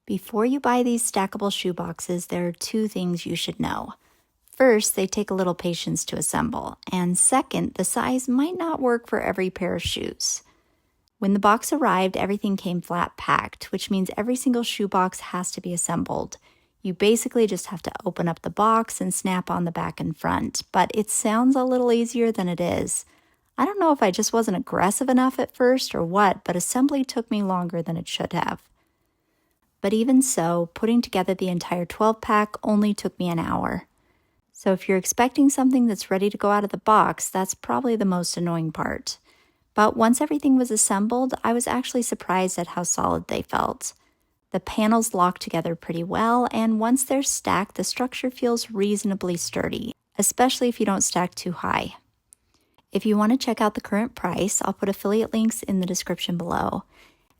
Before you buy these stackable shoe boxes, there are two things you should know. First, they take a little patience to assemble, and second, the size might not work for every pair of shoes. When the box arrived, everything came flat packed, which means every single shoe box has to be assembled. You basically just have to open up the box and snap on the back and front, but it sounds a little easier than it is. I don't know if I just wasn't aggressive enough at first or what, but assembly took me longer than it should have. But even so, putting together the entire 12-pack only took me an hour. So if you're expecting something that's ready to go out of the box, that's probably the most annoying part. But once everything was assembled, I was actually surprised at how solid they felt. The panels lock together pretty well, and once they're stacked, the structure feels reasonably sturdy, especially if you don't stack too high. If you want to check out the current price, I'll put affiliate links in the description below.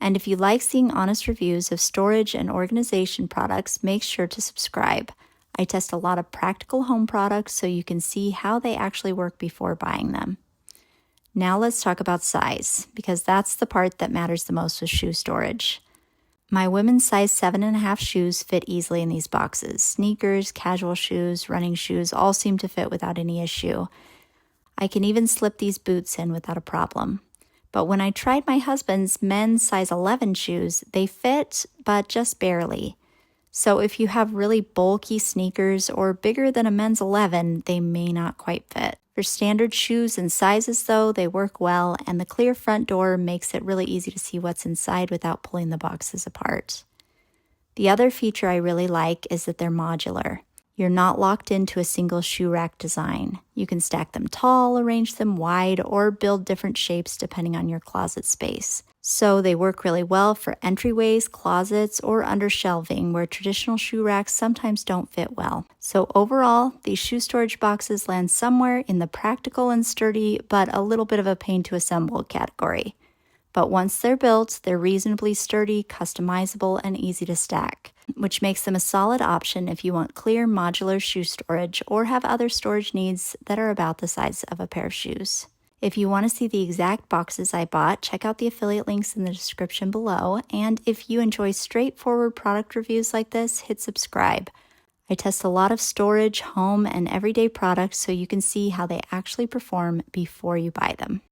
And if you like seeing honest reviews of storage and organization products, make sure to subscribe. I test a lot of practical home products so you can see how they actually work before buying them. Now let's talk about size, because that's the part that matters the most with shoe storage. My women's size 7.5 shoes fit easily in these boxes. Sneakers, casual shoes, running shoes all seem to fit without any issue. I can even slip these boots in without a problem. But when I tried my husband's men's size 11 shoes, they fit, but just barely. So if you have really bulky sneakers or bigger than a men's 11, they may not quite fit. For standard shoes and sizes though, they work well, and the clear front door makes it really easy to see what's inside without pulling the boxes apart. The other feature I really like is that they're modular. You're not locked into a single shoe rack design. You can stack them tall, arrange them wide, or build different shapes depending on your closet space. So they work really well for entryways, closets, or under shelving where traditional shoe racks sometimes don't fit well. So overall, these shoe storage boxes land somewhere in the practical and sturdy, but a little bit of a pain to assemble category. But once they're built, they're reasonably sturdy, customizable, and easy to stack, which makes them a solid option if you want clear modular shoe storage or have other storage needs that are about the size of a pair of shoes. If you want to see the exact boxes I bought, check out the affiliate links in the description below, and if you enjoy straightforward product reviews like this, hit subscribe. I test a lot of storage, home, and everyday products so you can see how they actually perform before you buy them.